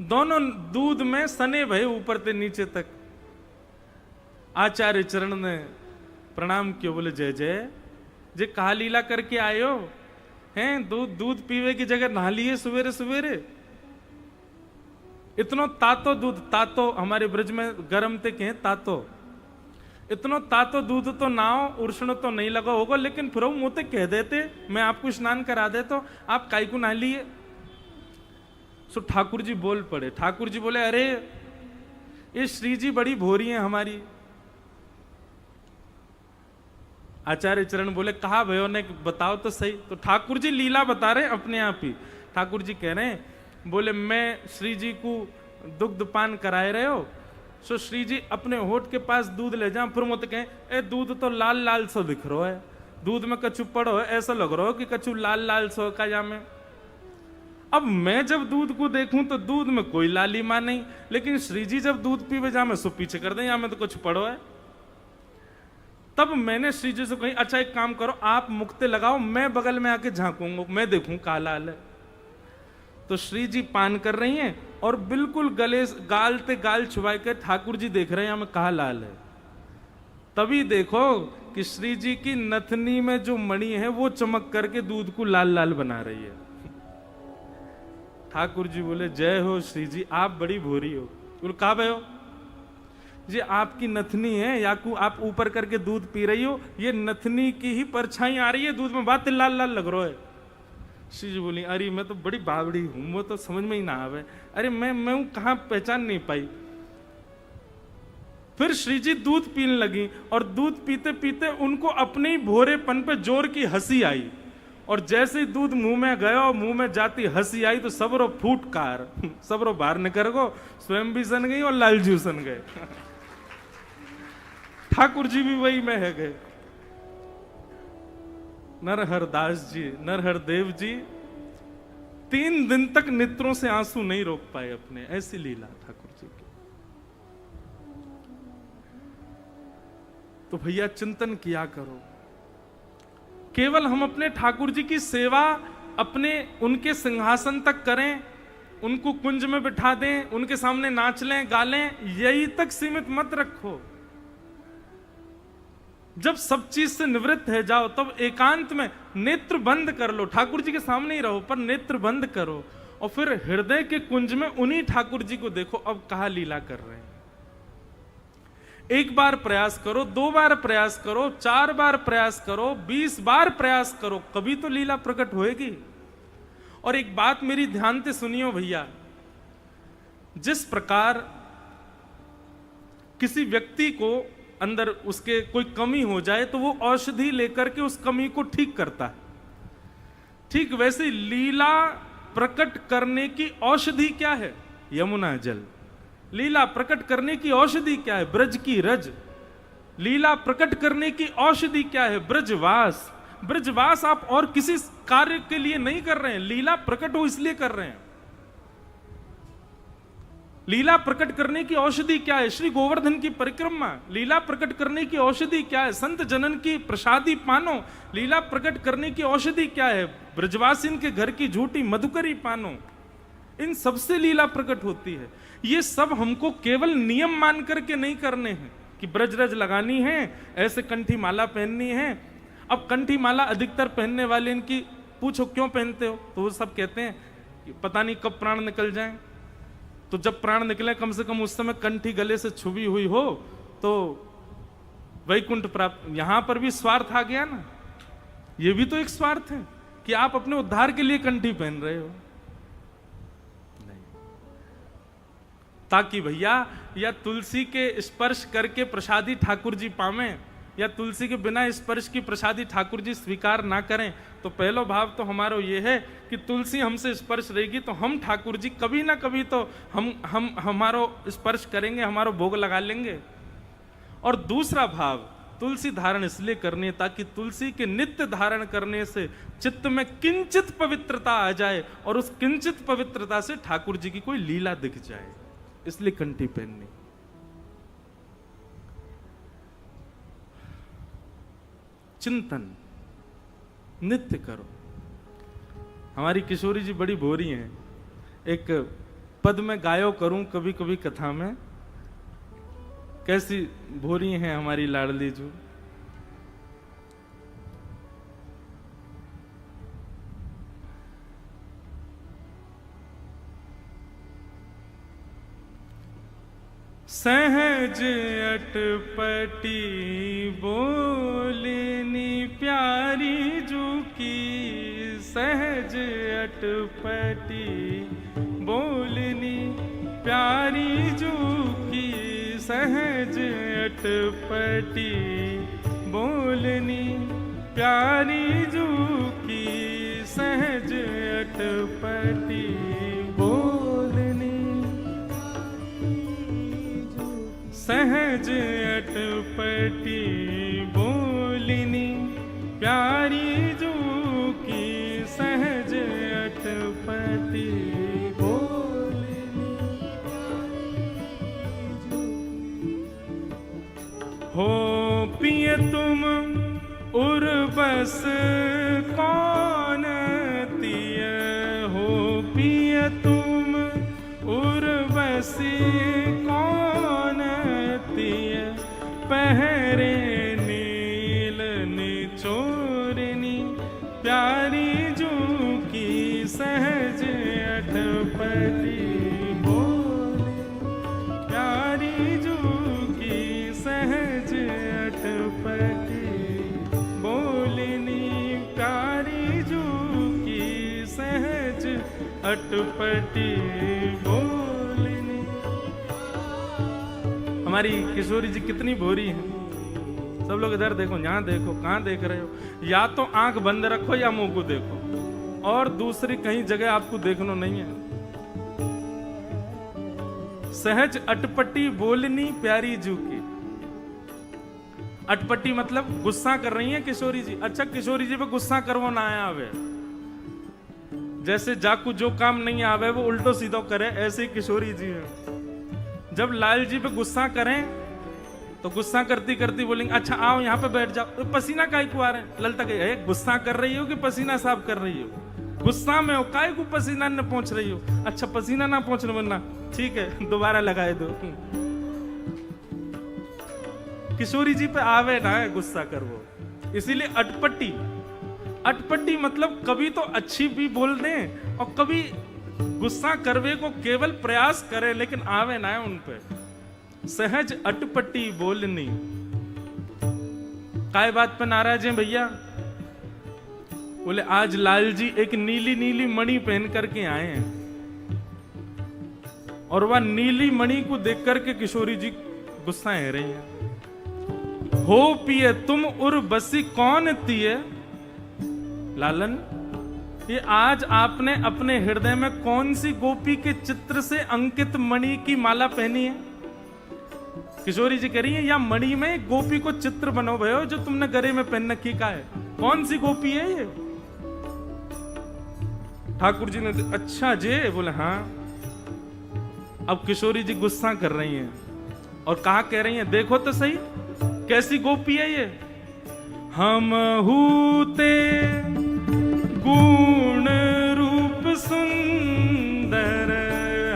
दोनों दूध में सने भये ऊपर से नीचे तक। आचार्य चरण ने प्रणाम किया, बोले जय जय, जे कहा लीला करके आए हो हैं? दूध पीवे की जगह नहा लिए सवेरे सवेरे। इतनो तातो दूध, तातो हमारे ब्रज में गर्म ते कहें तातो, इतनो तातो दूध तो नाओ उष्ण तो नहीं लगा होगा, लेकिन फिर मुझे कह देते मैं आपको स्नान करा दे, तो आप काई को नहा लिए। सो ठाकुर जी बोल पड़े। ठाकुर जी बोले अरे ये श्री जी बड़ी भोरी हैं हमारी। आचार्य चरण बोले कहा भयो ने, बताओ तो सही। तो ठाकुर जी लीला बता रहे अपने आप ही। ठाकुर जी कह रहे हैं, बोले मैं श्री जी को दुग्ध पान कराए रहे हो, सो श्री जी अपने होठ के पास दूध ले जाओ, फिर मुझे कहें ए दूध तो लाल लाल सो दिख रहा है, दूध में कछु पड़ो है, ऐसा लग रहा हो कि कछु लाल लाल सो का जामे। अब मैं जब दूध को देखूं तो दूध में कोई लालिमा नहीं, लेकिन श्री जी जब दूध पीवे जा मैं सो पीछे कर दें, या में तो कुछ पड़ो है। तब मैंने श्री जी से कही अच्छा एक काम करो, आप मुक्ते लगाओ, मैं बगल में आके झांकूंगा, मैं देखूं का लाल है। तो श्री जी पान कर रही हैं और बिल्कुल गले गाल ते गाल छुपा के ठाकुर जी देख रहे हैं हमें कहा लाल है। तभी देखो कि श्री जी की नथनी में जो मणि है वो चमक करके दूध को लाल लाल बना रही है। ठाकुर जी बोले जय हो श्री जी, आप बड़ी भोरी हो। बोले कहा भाई हो जी, आपकी नथनी है या को आप ऊपर करके दूध पी रही हो, ये नथनी की ही परछाई आ रही है दूध में, बात लाल लाल लग रहा है। श्री जी बोली, अरे मैं तो बड़ी बावड़ी हूं, वो तो समझ में ही ना आवे। अरे मैं हूं कहां, पहचान नहीं पाई। फिर श्री जी दूध पीने लगी और दूध पीते पीते उनको अपने ही भोरेपन पे जोर की हंसी आई, और जैसे ही दूध मुंह में गया और मुंह में जाती हंसी आई तो सबरो फूटकार, सबरो बाहर निकल गो, स्वयं भी सन गई और लालजू सन गए। ठाकुर जी भी वही में है गए। नरहर दास जी, नरहर देव जी 3 दिन तक नेत्रों से आंसू नहीं रोक पाए अपने, ऐसी लीला ठाकुर जी की। तो भैया चिंतन किया करो, केवल हम अपने ठाकुर जी की सेवा अपने उनके सिंहासन तक करें, उनको कुंज में बिठा दें, उनके सामने नाच लें गा लें, यही तक सीमित मत रखो। जब सब चीज से निवृत्त है जाओ, तब एकांत में नेत्र बंद कर लो, ठाकुर जी के सामने ही रहो पर नेत्र बंद करो, और फिर हृदय के कुंज में उन्हीं ठाकुर जी को देखो अब कहां लीला कर रहे हैं। 1 बार प्रयास करो, 2 बार प्रयास करो, 4 बार प्रयास करो, 20 बार प्रयास करो, कभी तो लीला प्रकट होएगी। और एक बात मेरी ध्यान से सुनियो भैया, जिस प्रकार किसी व्यक्ति को अंदर उसके कोई कमी हो जाए तो वो औषधि लेकर के उस कमी को ठीक करता है, ठीक वैसे लीला प्रकट करने की औषधि क्या है? यमुना जल। लीला प्रकट करने की औषधि क्या है? ब्रज की रज। लीला प्रकट करने की औषधि क्या है? ब्रजवास। ब्रजवास आप और किसी कार्य के लिए नहीं कर रहे हैं, लीला प्रकट हो इसलिए कर रहे हैं। लीला प्रकट करने की औषधि क्या है? श्री गोवर्धन की परिक्रमा। लीला प्रकट करने की औषधि क्या है? संत जनन की प्रसादी पानो। लीला प्रकट करने की औषधि क्या है? ब्रजवासिन के घर की झूठी मधुकरी पानो। इन सबसे लीला प्रकट होती है। ये सब हमको केवल नियम मान करके नहीं करने हैं कि ब्रजरज लगानी है, ऐसे कंठी माला पहननी है। अब कंठी माला अधिकतर पहनने वाले इनकी पूछो क्यों पहनते हो, तो वो सब कहते हैं कि पता नहीं कब प्राण निकल जाए। तो जब प्राण निकले कम से कम उस समय कंठी गले से छुबी हुई हो तो वैकुंठ प्राप्त। यहां पर भी स्वार्थ आ गया ना, ये भी तो एक स्वार्थ है कि आप अपने उद्धार के लिए कंठी पहन रहे हो। नहीं, ताकि भैया या तुलसी के स्पर्श करके प्रसादी ठाकुर जी पावें, या तुलसी के बिना स्पर्श की प्रसादी ठाकुर जी स्वीकार ना करें। तो पहला भाव तो हमारा ये है कि तुलसी हमसे स्पर्श रहेगी तो हम ठाकुर जी कभी ना कभी तो हम हमारो स्पर्श करेंगे, हमारो भोग लगा लेंगे। और दूसरा भाव, तुलसी धारण इसलिए करनी है ताकि तुलसी के नित्य धारण करने से चित्त में किंचित पवित्रता आ जाए और उस किंचित पवित्रता से ठाकुर जी की कोई लीला दिख जाए, इसलिए कंठी पहननी। चिंतन नित्य करो। हमारी किशोरी जी बड़ी भोरी हैं, एक पद में गायो करूं कभी कभी कथा में, कैसी भोरी हैं हमारी लाडली जो। सहज अटपटी बोलनी प्यारी जू की, सहज अटपटी बोलनी प्यारी जू की, सहज अटपटी बोलनी प्यारी जू की, सहज अटपटी बोलनी, सहज अटपटी बोलनी प्यारी जू की, सहज अटपटी बोलनी। हो पिए तुम उर्वस कौन तिय, हो पिए तुम उर्वशी कौन तिय, पहरे नील निचोरनी प्यारी जू की, सहज अटपटी बोलनी प्यारी जू की, सहज अटपटी बोलनी प्यारी जू की, अटपटी बोलनी। हमारी किशोरी जी कितनी भोरी है। सब लोग इधर देखो, यहाँ देखो, कहाँ देख रहे हो? या तो आंख बंद रखो या मुंह को देखो, और दूसरी कहीं जगह आपको देखना नहीं है। सहज अटपटी बोलनी प्यारी जू की। अटपटी मतलब गुस्सा कर रही है किशोरी जी। अच्छा, किशोरी जी पे गुस्सा करवो ना आवे, जैसे जाकू जो काम नहीं आवे वो उल्टो सीधो करे, ऐसे ही किशोरी जी है। जब लाल जी पे गुस्सा करें तो गुस्सा करती करती बोलेंगे अच्छा आओ यहाँ पे बैठ जाओ। तो पसीना काहे को आ रहे हैं? ललता कहे गुस्सा कर रही हो कि पसीना साफ कर रही हो? गुस्सा में हो, काहे को पसीना न पहुंच रही हो? अच्छा पसीना ना पहुंचने वरना ठीक है दोबारा लगाए दो। किशोरी जी पे आवे ना है गुस्सा कर वो, इसीलिए अटपटी। अटपटी मतलब कभी तो अच्छी भी बोल दें और कभी गुस्सा करवे को केवल प्रयास करे लेकिन आवे ना है उन पे। सहज अटपटी बोलनी। काय बात पे नाराज हैं भैया? बोले आज लाल जी एक नीली नीली मणि पहन करके आए हैं, और वह नीली मणि को देख करके किशोरी जी गुस्सा है रही है। हो पिए तुम उर बसी कौन तिए। लालन, ये आज आपने अपने हृदय में कौन सी गोपी के चित्र से अंकित मणि की माला पहनी है? किशोरी जी कह रही है या मणि में गोपी को चित्र बनो भयो जो तुमने गले में पहन रखी का है। कौन सी गोपी है ये? ठाकुर जी ने अच्छा जे बोले हाँ। अब किशोरी जी गुस्सा कर रही हैं और कहा कह रही हैं देखो तो सही कैसी गोपी है ये। हम हूते गुण रूप सुंदर,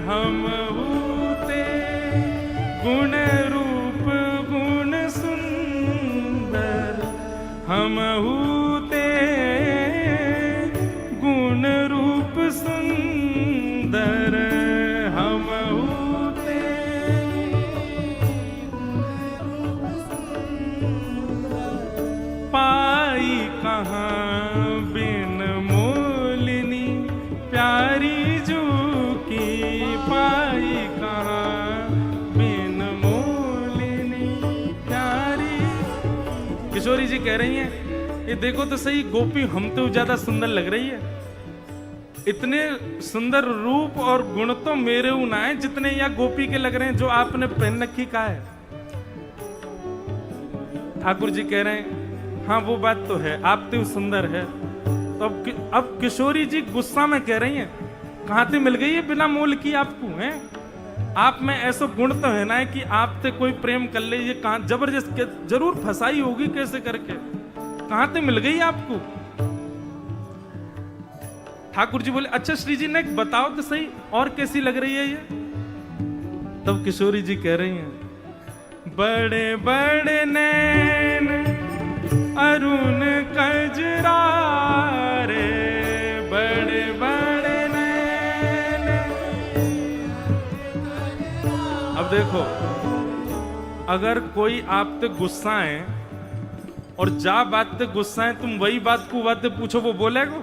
हम हूते गुण रूप गुण सुंदर, हम हूते गुण रूप सुंदर, हम हूते पाई कहाँ बिन मोलिनी प्यारी जू की, पाई कहाँ बिन मोलिनी प्यारी। किशोरी जी कह रही हैं ये देखो तो सही गोपी हम तो ज्यादा सुंदर लग रही है। इतने सुंदर रूप और गुण तो मेरे ना है जितने या गोपी के लग रहे हैं जो आपने पहन रखी का है। ठाकुर जी कह रहे हैं हाँ वो बात तो है आप तो सुंदर है। तो अब किशोरी जी गुस्सा में कह रही हैं कहां से मिल गई है बिना मोल की आपको है? आप में ऐसा गुण तो है ना कि आप से कोई प्रेम कर ले, ये कहां जबरदस्त जरूर फंसाई होगी कैसे करके, कहां से मिल गई आपको? ठाकुर जी बोले अच्छा श्री जी ने बताओ तो सही और कैसी लग रही है ये? तब किशोरी जी कह रही हैं बड़े बड़े नैन अरुण कजरा रे, बड़े बड़े नैन। अब देखो अगर कोई आप पे गुस्सा है और जा बात पे गुस्सा है तुम वही बात को बात पूछो वो बोलेगा?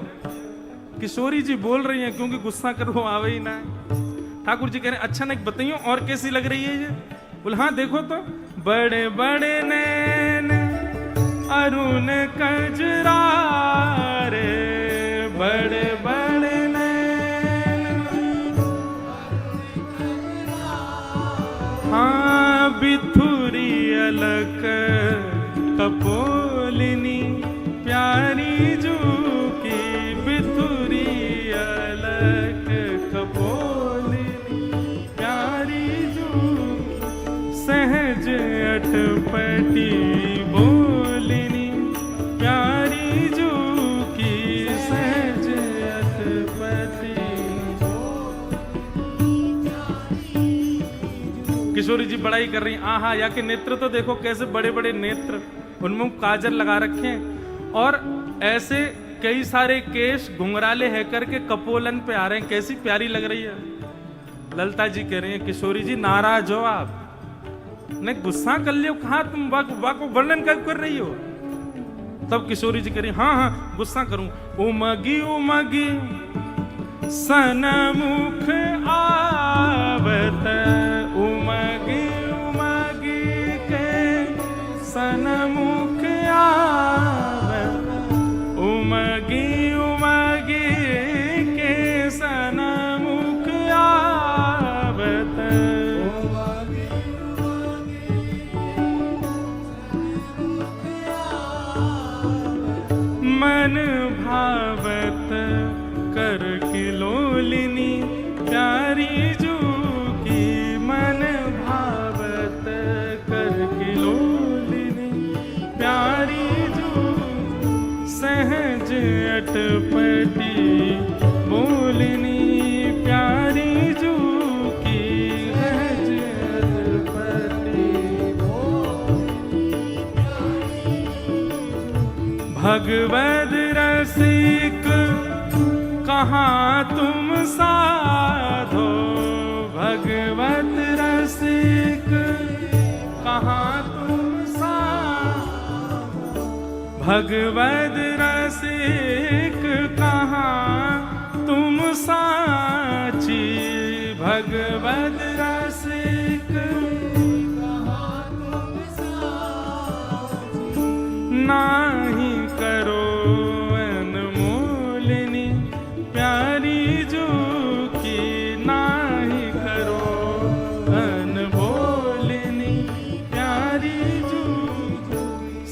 किशोरी जी बोल रही हैं क्योंकि गुस्सा कर वो आवे ही ना है। ठाकुर जी कह रहे हैं अच्छा नहीं बताइयो और कैसी लग रही है ये? बोले हाँ देखो तो बड़े बड़े नैन अरुण कजरा रे, बड़े बड़े नैन। हाँ बिथुरी अलक कपोलिनी प्यारी जू की, बिथुरी अलक कपोलिनी प्यारी जू। सहज अटपटी बोलिनी प्यारी जू की, सहज अटपटी। किशोरी जी बड़ाई कर रही आहा या के नेत्र तो देखो कैसे बड़े बड़े नेत्र, उनमें काजल लगा रखे हैं और ऐसे कई सारे केश घुंघराले है करके कपोलन पे आ रहे हैं, कैसी प्यारी लग रही है। ललता जी कह रही है किशोरी जी नाराज हो आप, नहीं गुस्सा कर लियो, कहा तुम वाको वर्णन कर रही हो? तब किशोरी जी कह रही हाँ हाँ गुस्सा करूं। उमगी उमगी सनमुख आवत उमगी उमगी के सनमुख आवत उमगी उमगी के सनमुख आवत मन भावत कर किलोलिनी प्यारी जू की मन भावत कर किलोलिनी प्यारी जू सहज अटपटी बोलिनी प्यारी जू की सहज अटपटी भगवद रसिक कहाँ तुम साधो भगवत रसिक कहाँ तुम साधो भगवत रसिक कहाँ तुम साची भगवत रसिक कहाँ तुम साची नाही करो प्यारी जो की नाही करो अनबोलिनी प्यारी जो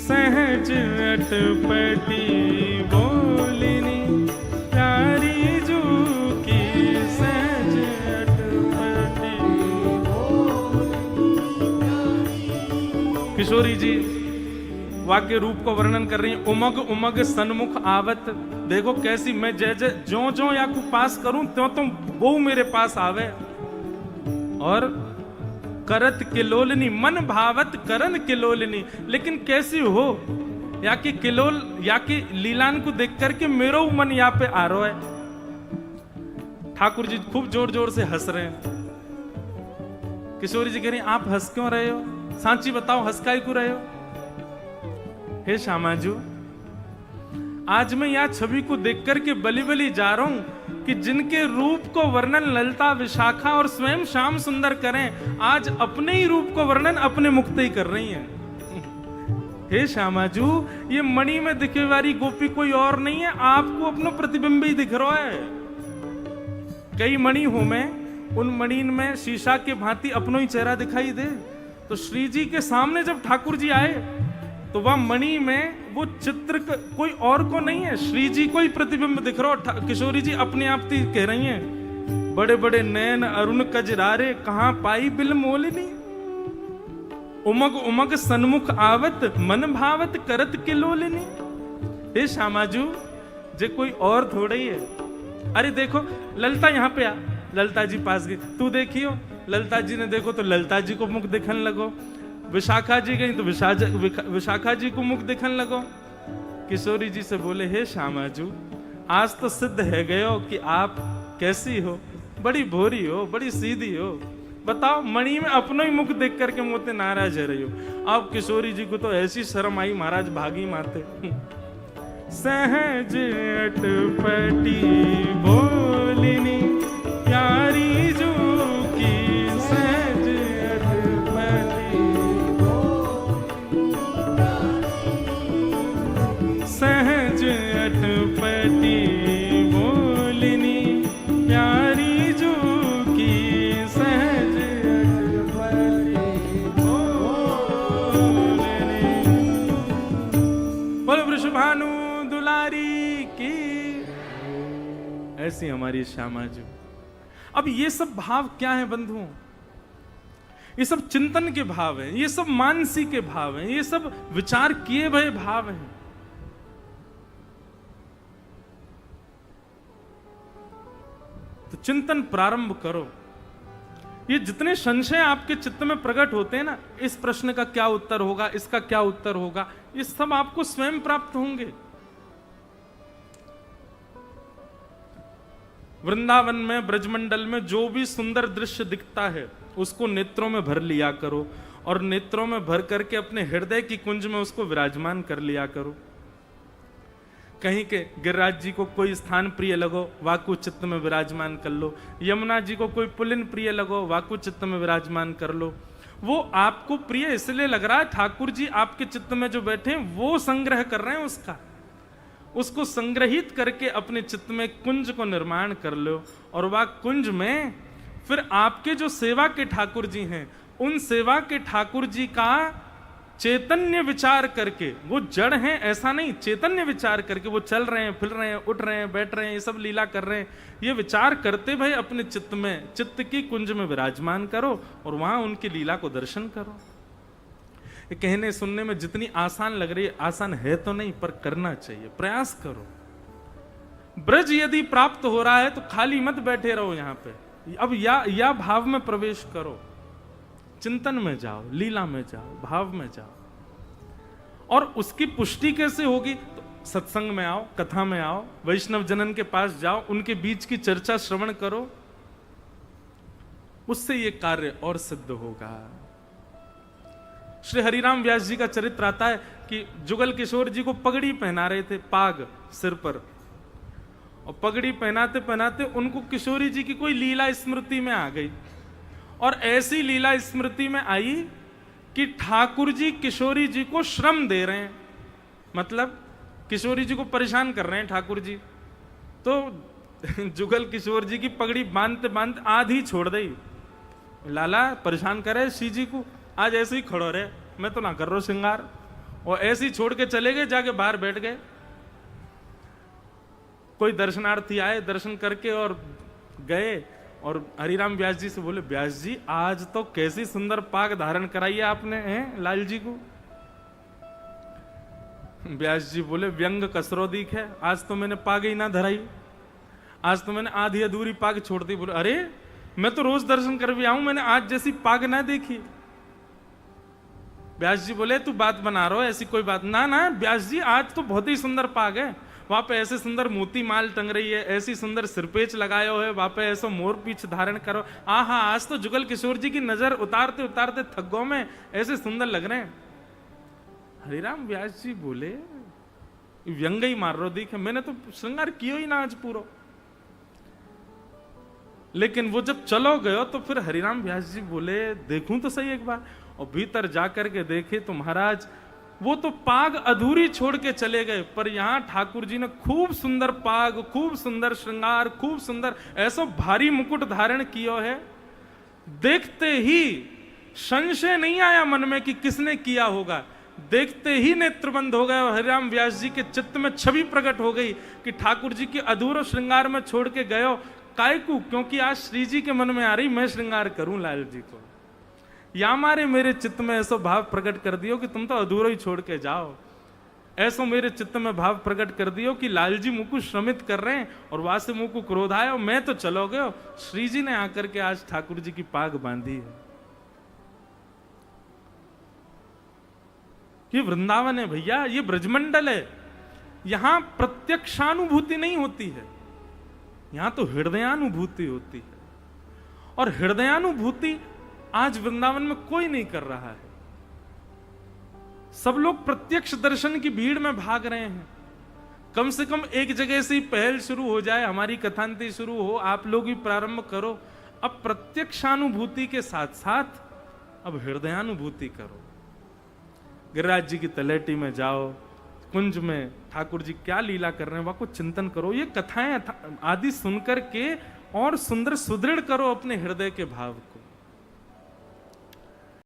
सहज अटपटी बोलिनी प्यारी जो की सहज अटपटी किशोरी जी वाक्य रूप को वर्णन कर रही है। उमग उमग सन्मुख आवत, देखो कैसी मैं जय जो जो या को पास करूं त्यों तुम वो मेरे पास आवे। और करत किलोलनी मन भावत करन किलोलनी, लेकिन कैसी हो या कि किलोल या कि लीलान को देख करके मेरो मन यहाँ पे आ रहा है। ठाकुर जी खूब जोर जोर से हंस रहे हैं। किशोरी जी कह रही आप हंस क्यों रहे हो, सांची बताओ हंस काहे क्यों रहे हो। हे श्यामाजू, आज मैं यहाँ छवि को देख करके बली बली जा रहा हूं कि जिनके रूप को वर्णन ललिता विशाखा और स्वयं श्याम सुंदर करें, आज अपने ही रूप को वर्णन अपने मुक्त ही कर रही हैं। हे श्यामाजू, ये मणि में दिखे वाली गोपी कोई और नहीं है, आपको अपना प्रतिबिंब ही दिख रहा है। कई मणि हो में, उन मणि में शीशा के भांति अपनो ही चेहरा दिखाई दे। तो श्री जी के सामने जब ठाकुर जी आए तो वह मणि में वो चित्र कोई और को नहीं है, श्री जी को ही प्रतिबिंब दिख रहा। किशोरी जी अपने आप ही कह रही हैं, बड़े बड़े नयन अरुण कजरारे कहां पाई बिल मोलिनी। उमग उमग सन्मुख आवत मन भावत करत किलोलिनी। हे श्यामाजू, जे कोई और थोड़ा ही है। अरे देखो ललिता यहाँ पे आ, ललिता जी पास गई, तू देखियो। ललिता जी ने देखो तो ललिता जी को मुख दिखने लगो, विशाखा जी गई तो विशाखा जी को मुख दिखने लगो। किशोरी जी से बोले, हे श्यामाजू, आज तो सिद्ध है गयो कि आप कैसी हो, बड़ी भोरी हो, बड़ी सीधी हो। बताओ, मणि में अपनो ही मुख देख करके मोते नाराज है रही हो। अब किशोरी जी को तो ऐसी शर्म आई, महाराज भागी माते। सहज अटपटी बोलिनी प्यारी जो की सहज सहज अटपटी बोलिनी प्यारी जो की सहज अटपटी बोलिनी। बोलो वृषभानु दुलारी की। ऐसी हमारी श्यामाजू। अब ये सब भाव क्या है बंधुओं? ये सब चिंतन के भाव हैं, ये सब मानसी के भाव हैं, ये सब विचार किए भय भाव हैं। तो चिंतन प्रारंभ करो। ये जितने संशय आपके चित्त में प्रकट होते हैं ना, इस प्रश्न का क्या उत्तर होगा, इसका क्या उत्तर होगा, ये सब आपको स्वयं प्राप्त होंगे। वृंदावन में, ब्रजमंडल में जो भी सुंदर दृश्य दिखता है उसको नेत्रों में भर लिया करो, और नेत्रों में भर करके अपने हृदय की कुंज में उसको विराजमान कर लिया करो। कहीं के गिरिराज जी को कोई स्थान प्रिय लगो, वाकु चित्त में विराजमान कर लो। यमुना जी को कोई पुलिन प्रिय लगो, वाकु चित्त में विराजमान कर लो। वो आपको प्रिय इसलिए लग रहा है, ठाकुर जी आपके चित्त में जो बैठे हैं वो संग्रह कर रहे हैं उसको संग्रहित करके अपने चित्त में कुंज को निर्माण कर लो। और वह कुंज में फिर आपके जो सेवा के ठाकुर जी हैं, उन सेवा के ठाकुर जी का चैतन्य विचार करके, वो जड़ हैं ऐसा नहीं, चैतन्य विचार करके वो चल रहे हैं, फिर रहे हैं, उठ रहे हैं, बैठ रहे हैं, ये सब लीला कर रहे हैं, ये विचार करते भाई अपने चित्त में, चित्त की कुंज में विराजमान करो और वहां उनकी लीला को दर्शन करो। ये कहने सुनने में जितनी आसान लग रही है, आसान है तो नहीं, पर करना चाहिए, प्रयास करो। ब्रज यदि प्राप्त हो रहा है तो खाली मत बैठे रहो यहाँ पे, अब या भाव में प्रवेश करो, चिंतन में जाओ, लीला में जाओ, भाव में जाओ। और उसकी पुष्टि कैसे होगी? तो सत्संग में आओ, कथा में आओ, वैष्णव जनन के पास जाओ, उनके बीच की चर्चा श्रवण करो, उससे ये कार्य और सिद्ध होगा। श्री हरिराम व्यास जी का चरित्र आता है कि जुगल किशोर जी को पगड़ी पहना रहे थे, पाग सिर पर, और पगड़ी पहनाते पहनाते उनको किशोरी जी की कोई लीला स्मृति में आ गई, और ऐसी लीला स्मृति में आई कि ठाकुर जी किशोरी जी को श्रम दे रहे हैं, मतलब किशोरी जी को परेशान कर रहे हैं ठाकुर जी। तो जुगल किशोर जी की पगड़ी बांधते बांधते आधी छोड़ दी, लाला परेशान करे शी जी को, आज ऐसे ही खड़ो रहे, मैं तो ना कर रहा श्रृंगार, और ऐसे ही छोड़ के चले गए, जाके बाहर बैठ गए। कोई दर्शनार्थी आए, दर्शन करके और गए, और हरिराम व्यास जी से बोले, व्यास जी आज तो कैसी सुंदर पाग धारण कराई है आपने, हैं लाल जी को। व्यास जी बोले, व्यंग कसरो दीख है, आज तो मैंने पाग ही ना धराई, आज तो मैंने आधी अधूरी पाग छोड़ दी। बोले, अरे मैं तो रोज दर्शन कर भी आऊं, मैंने आज जैसी पाग ना देखी। व्यास जी बोले, तू बात बना रहा हो, ऐसी कोई बात ना। व्यास जी आज तो बहुत ही सुंदर पाग है, वहां पे ऐसे सुंदर मोती माल टंग रही है, ऐसी सुंदर सिरपेच लगाए हो है, वहां पे ऐसा मोर पीछ धारण करो, आहा आज तो जुगल किशोर जी की नजर उतारते उतारते थग्गों में ऐसे सुंदर लग रहे हैं। हरिराम व्यास जी बोले, व्यंग ही मार रो दिखे, मैंने तो श्रृंगार कियो ही ना आज पूरा। लेकिन वो जब चलो गयो तो फिर हरिराम व्यास जी बोले, देखूं तो सही एक बार, और भीतर जाकर के देखे तो महाराज वो तो पाग अधूरी छोड़ के चले गए, पर यहां ठाकुर जी ने खूब सुंदर पाग, खूब सुंदर श्रृंगार, खूब सुंदर ऐसा भारी मुकुट धारण किया है। देखते ही संशय नहीं आया मन में कि किसने किया होगा, देखते ही नेत्र बंद हो गए और हरिराम व्यास जी के चित्त में छवि प्रकट हो गई कि ठाकुर जी के अधूरे श्रृंगार में छोड़ के गयो कायकू, क्योंकि आज श्री जी के मन में आ रही मैं श्रृंगार करूं लाल जी को, या मारे मेरे चित्त में ऐसा भाव प्रकट कर दियो कि तुम तो अधूरा ही छोड़ के जाओ। ऐसा मेरे चित्त में भाव प्रकट कर दियो कि लाल जी मुझको श्रमित कर रहे हैं और वहां से मुझको क्रोध आया और मैं तो चलो गयो, श्री जी ने आकर के आज ठाकुर जी की पाग बांधी है। ये वृंदावन है भैया, ये ब्रजमंडल है, यहां प्रत्यक्षानुभूति नहीं होती है, यहां तो हृदयानुभूति होती है। और हृदयानुभूति आज वृंदावन में कोई नहीं कर रहा है, सब लोग प्रत्यक्ष दर्शन की भीड़ में भाग रहे हैं। कम से कम एक जगह से ही पहल शुरू हो जाए, हमारी कथांति शुरू हो, आप लोग भी प्रारंभ करो। अब प्रत्यक्षानुभूति के साथ साथ अब हृदयानुभूति करो। गिरिराज जी की तलेटी में जाओ, कुंज में ठाकुर जी क्या लीला कर रहे हैं वहां को चिंतन करो, ये कथाएं आदि सुनकर के और सुंदर सुदृढ़ करो अपने हृदय के भाव को।